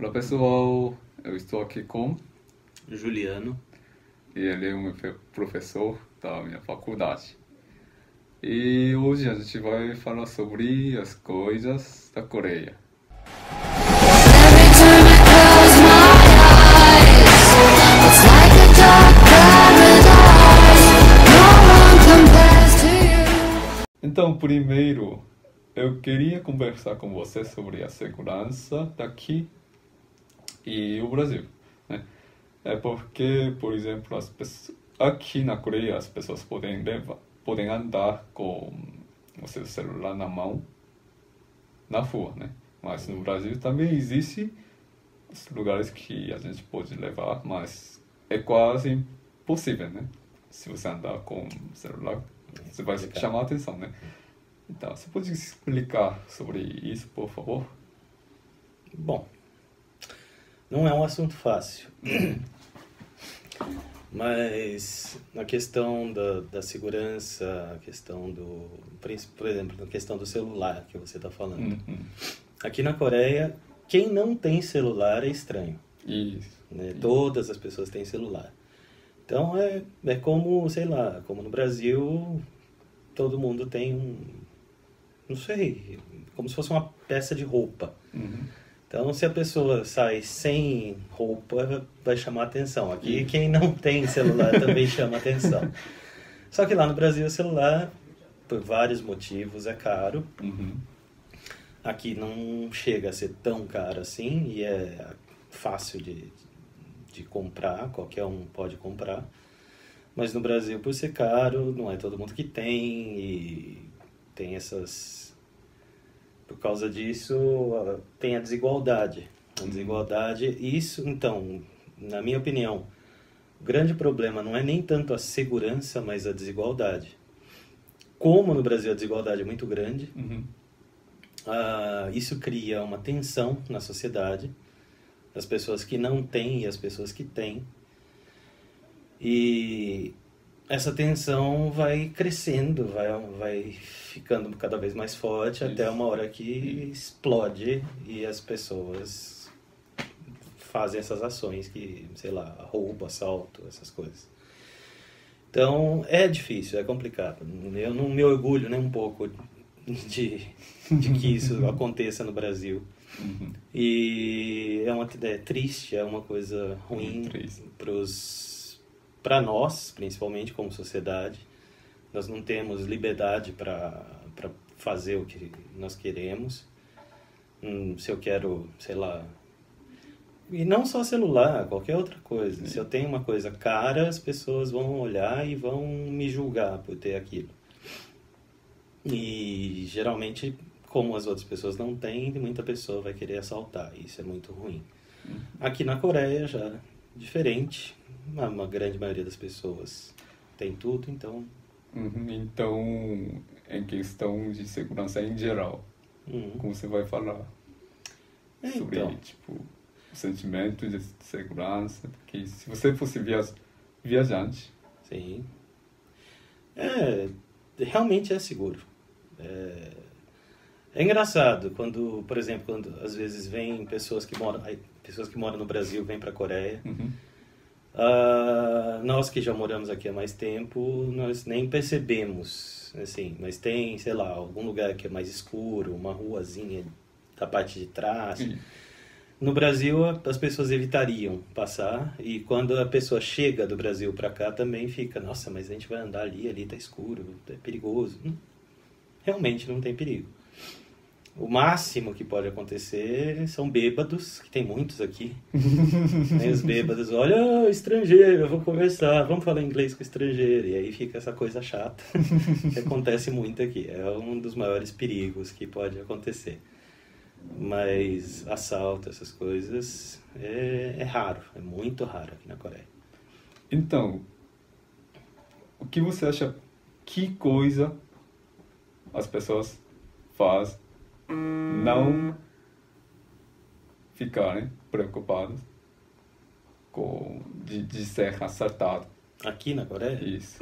Olá pessoal, eu estou aqui com Juliano. e ele é um professor da minha faculdade. E hoje a gente vai falar sobre as coisas da Coreia. Every time I close my eyes, it's like a dark paradise. No one compares to you. Então, primeiro, eu queria conversar com você sobre a segurança daqui e o Brasil, né? É porque, por exemplo, aqui na Coreia as pessoas podem andar com o seu celular na mão na rua, né? Mas no Brasil também existe os lugares que a gente pode levar, mas é quase impossível, né? Se você andar com o celular, você vai chamar a atenção, né? Então, você pode explicar sobre isso, por favor? Bom, não é um assunto fácil, mas na questão da segurança, a questão por exemplo, na questão do celular que você está falando. Aqui na Coreia, quem não tem celular é estranho, Isso. né? Todas as pessoas têm celular. Então é como, sei lá, como no Brasil, todo mundo tem não sei, como se fosse uma peça de roupa. Então, se a pessoa sai sem roupa, vai chamar atenção. Aqui, quem não tem celular também chama atenção. Só que lá no Brasil, o celular, por vários motivos, é caro. Aqui não chega a ser tão caro assim e é fácil de comprar, qualquer um pode comprar. Mas no Brasil, por ser caro, não é todo mundo que tem e tem essas... Por causa disso, tem a desigualdade. A desigualdade, isso, então, na minha opinião, o grande problema não é nem tanto a segurança, mas a desigualdade. Como no Brasil a desigualdade é muito grande, isso cria uma tensão na sociedade, das pessoas que não têm e as pessoas que têm. E essa tensão vai crescendo, vai ficando cada vez mais forte, até uma hora que explode e as pessoas fazem essas ações que, sei lá, roubo, assalto, essas coisas. Então, é difícil, é complicado. Eu não me orgulho nem um pouco de que isso aconteça no Brasil. E é triste, é uma coisa ruim para nós, principalmente como sociedade. Nós não temos liberdade para fazer o que nós queremos. Se eu quero, sei lá... E não só celular, qualquer outra coisa. Se eu tenho uma coisa cara, as pessoas vão olhar e vão me julgar por ter aquilo. E geralmente, como as outras pessoas não têm, muita pessoa vai querer assaltar. Isso é muito ruim. Aqui na Coreia já é diferente. Uma grande maioria das pessoas tem tudo, então... Então, em questão de segurança em geral, como você vai falar sobre, então, tipo, o sentimento de segurança? Porque se você fosse viajante... Sim. Realmente é seguro. É engraçado quando, por exemplo, quando às vezes vêm pessoas que moram no Brasil, vêm para a Coreia. Nós que já moramos aqui há mais tempo, nós nem percebemos, assim, mas tem, sei lá, algum lugar que é mais escuro, uma ruazinha da parte de trás. No Brasil, as pessoas evitariam passar, e quando a pessoa chega do Brasil para cá, também fica, nossa, mas a gente vai andar ali tá escuro, é perigoso. Realmente não tem perigo. O máximo que pode acontecer são bêbados, que tem muitos aqui. Aí os bêbados, olha, estrangeiro, eu vou conversar, vamos falar inglês com o estrangeiro. E aí fica essa coisa chata, que acontece muito aqui. É um dos maiores perigos que pode acontecer. Mas assalto, essas coisas, é raro, é muito raro aqui na Coreia. Então, o que você acha, que coisa as pessoas fazem não ficarem preocupadas de ser assaltado? Aqui na Coreia? Isso.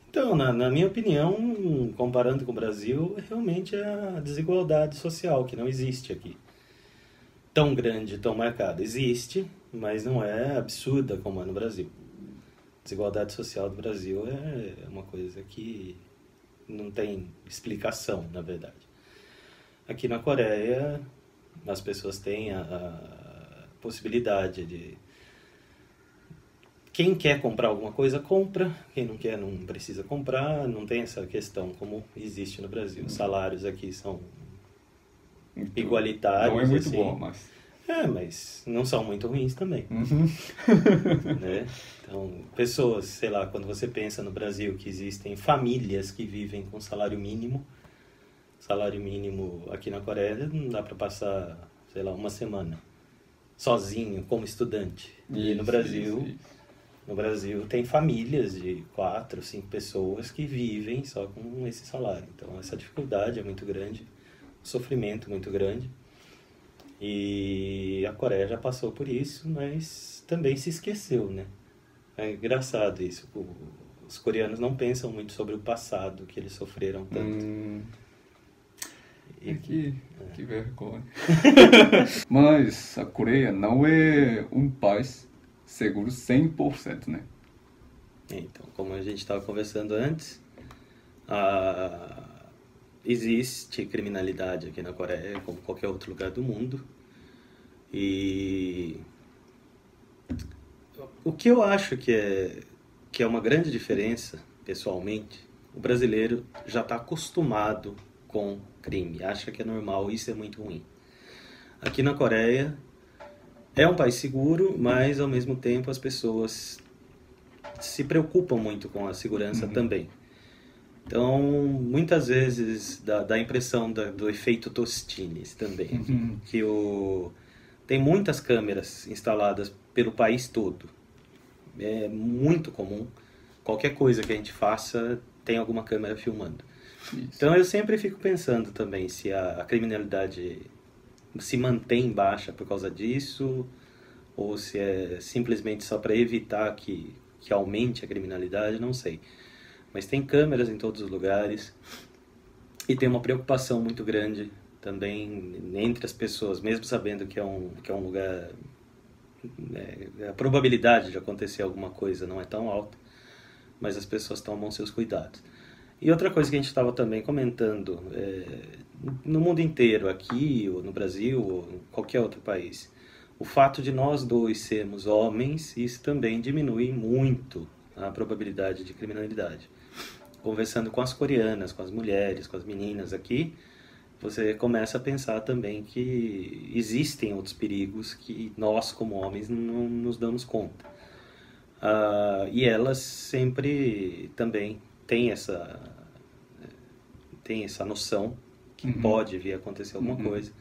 Então, na minha opinião, comparando com o Brasil, realmente é a desigualdade social que não existe aqui. tão grande, tão marcada. Existe, mas não é absurda como é no Brasil. A desigualdade social do Brasil é uma coisa que não tem explicação, na verdade. Aqui na Coreia, as pessoas têm a possibilidade de... Quem quer comprar alguma coisa, compra. Quem não quer, não precisa comprar. Não tem essa questão como existe no Brasil. Os salários aqui são igualitários. Não é muito assim. bom, mas... Mas não são muito ruins também. Né? Então, pessoas, sei lá, quando você pensa no Brasil que existem famílias que vivem com salário mínimo aqui na Coreia não dá para passar, sei lá, uma semana sozinho como estudante. E no Brasil... No Brasil tem famílias de 4, 5 pessoas que vivem só com esse salário. Então essa dificuldade é muito grande, o sofrimento muito grande. E a Coreia já passou por isso, mas também se esqueceu, né? É engraçado isso. Os coreanos não pensam muito sobre o passado, que eles sofreram tanto. Que vergonha. Mas a Coreia não é um país seguro 100%, né? Então, como a gente estava conversando antes, existe criminalidade aqui na Coreia, como qualquer outro lugar do mundo. E o que eu acho que é uma grande diferença, pessoalmente, o brasileiro já está acostumado com crime, acha que é normal, isso é muito ruim. Aqui na Coreia é um país seguro, mas ao mesmo tempo as pessoas se preocupam muito com a segurança também. Então, muitas vezes dá a impressão do efeito Tostines também, que tem muitas câmeras instaladas pelo país todo. É muito comum, qualquer coisa que a gente faça tem alguma câmera filmando. Isso. Então eu sempre fico pensando também se a criminalidade se mantém baixa por causa disso, ou se é simplesmente só para evitar que aumente a criminalidade, não sei. Mas tem câmeras em todos os lugares e tem uma preocupação muito grande também entre as pessoas, mesmo sabendo que é um lugar... a probabilidade de acontecer alguma coisa não é tão alta, mas as pessoas tomam seus cuidados. E outra coisa que a gente estava também comentando, no mundo inteiro, aqui, ou no Brasil, ou em qualquer outro país, o fato de nós dois sermos homens, isso também diminui muito a probabilidade de criminalidade. Conversando com as coreanas, com as mulheres, com as meninas aqui, você começa a pensar também que existem outros perigos que nós, como homens, não nos damos conta. E elas sempre também têm essa noção que pode vir a acontecer alguma coisa.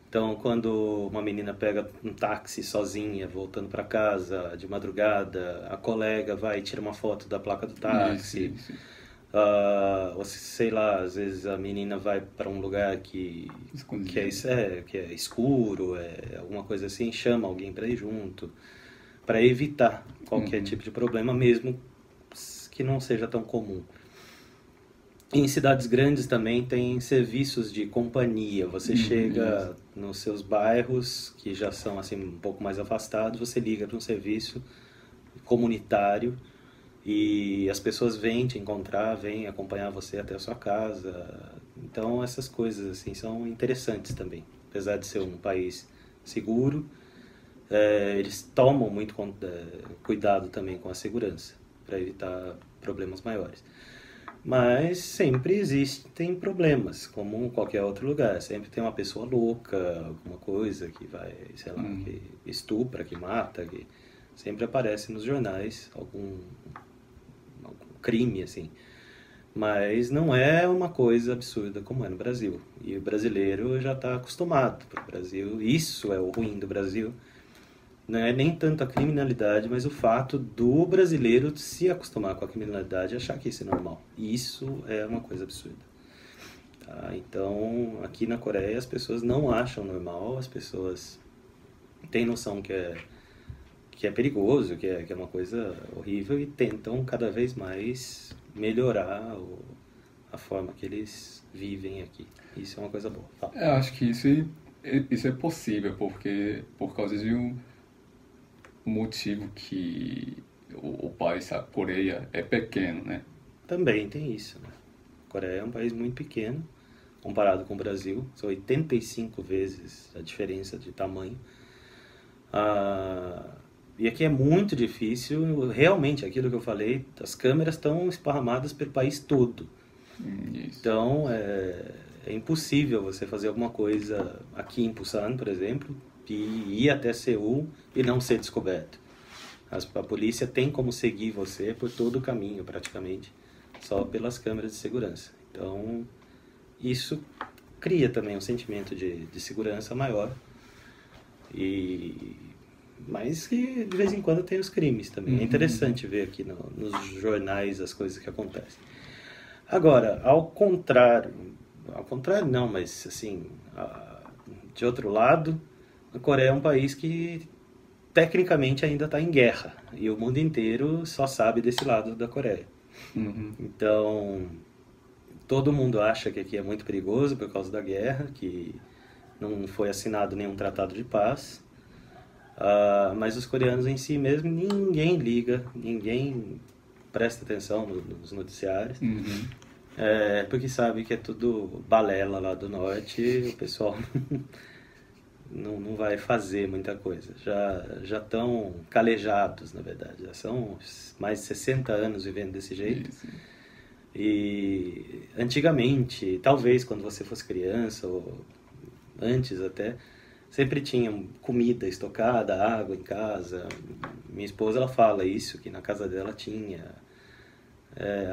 Então, quando uma menina pega um táxi sozinha, voltando para casa de madrugada, a colega vai e tira uma foto da placa do táxi. Isso. Ou sei lá, às vezes a menina vai para um lugar que é escuro, alguma coisa assim, chama alguém para ir junto, para evitar qualquer tipo de problema, mesmo que não seja tão comum. Em cidades grandes também tem serviços de companhia. Você chega nos seus bairros, que já são assim um pouco mais afastados, você liga para um serviço comunitário e as pessoas vêm te encontrar, vêm acompanhar você até a sua casa. Então essas coisas assim são interessantes também. Apesar de ser um país seguro, eles tomam muito cuidado também com a segurança, para evitar problemas maiores. Mas sempre existem problemas, como em qualquer outro lugar. Sempre tem uma pessoa louca, alguma coisa que vai, sei lá, que estupra, que mata, que sempre aparece nos jornais algum crime, assim. Mas não é uma coisa absurda como é no Brasil. E o brasileiro já está acostumado para o Brasil. Isso é o ruim do Brasil. Não é nem tanto a criminalidade, mas o fato do brasileiro se acostumar com a criminalidade e achar que isso é normal. E isso é uma coisa absurda. Tá? Então, aqui na Coreia, as pessoas não acham normal, as pessoas têm noção que é perigoso, que é uma coisa horrível e tentam cada vez mais melhorar a forma que eles vivem aqui. Isso é uma coisa boa. Eu acho que isso isso é possível porque por causa de um motivo que o país, a Coreia, é pequeno, né? Também tem isso, né? A Coreia é um país muito pequeno, comparado com o Brasil. São 85 vezes a diferença de tamanho. E aqui é muito difícil, realmente, aquilo que eu falei, as câmeras estão esparramadas pelo país todo. Isso. Então, é impossível você fazer alguma coisa aqui em Busan, por exemplo, e ir até Seul e não ser descoberto. A polícia tem como seguir você por todo o caminho, praticamente, só pelas câmeras de segurança. Então, isso cria também um sentimento de segurança maior. Mas que de vez em quando tem os crimes também. É interessante ver aqui nos jornais as coisas que acontecem. Agora, ao contrário não, mas assim, de outro lado, a Coreia é um país que tecnicamente ainda está em guerra. E o mundo inteiro só sabe desse lado da Coreia. Então, todo mundo acha que aqui é muito perigoso por causa da guerra, que não foi assinado nenhum tratado de paz. Mas os coreanos em si mesmo, ninguém liga, ninguém presta atenção nos noticiários. Porque sabe que é tudo balela lá do norte e o pessoal não vai fazer muita coisa. Já estão calejados, na verdade. Já são mais de 60 anos vivendo desse jeito. Isso. E antigamente, talvez quando você fosse criança, ou antes até, sempre tinha comida estocada, água em casa. Minha esposa, ela fala isso, que na casa dela tinha.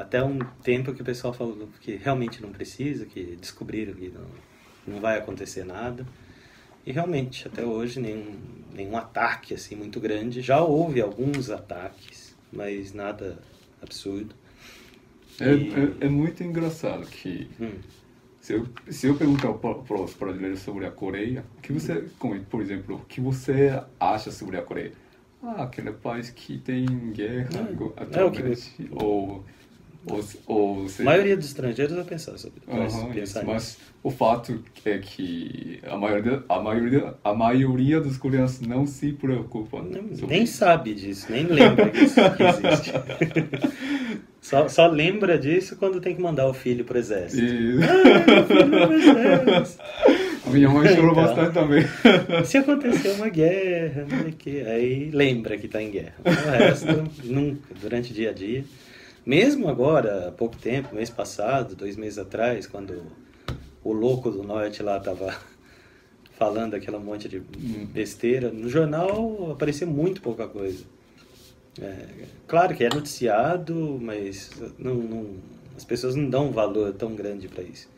Até um tempo que o pessoal falou que realmente não precisa, que descobriram que não vai acontecer nada. E realmente, até hoje, nenhum ataque assim muito grande. Já houve alguns ataques, mas nada absurdo. É muito engraçado que se eu perguntar para os brasileiros sobre a Coreia, por exemplo, o que você acha sobre a Coreia? Aquele país que tem guerra atualmente. A maioria dos estrangeiros vai pensar sobre isso, mas o fato é que a maioria dos coreanos não se preocupa nem isso. Sabe disso, nem lembra que isso existe. Só lembra disso quando tem que mandar o filho pro exército. Meu filho pro exército. Minha mãe chorou bastante também. Se acontecer uma guerra, não sei o quê, aí lembra que está em guerra. O resto, nunca, durante o dia a dia. Mesmo agora, há pouco tempo, mês passado, 2 meses atrás, quando o louco do norte lá estava falando aquela monte de besteira, no jornal aparecia muito pouca coisa. Claro que é noticiado, mas as pessoas não dão um valor tão grande para isso.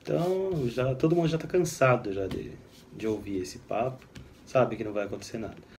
Então, todo mundo já está cansado já de ouvir esse papo, sabe que não vai acontecer nada.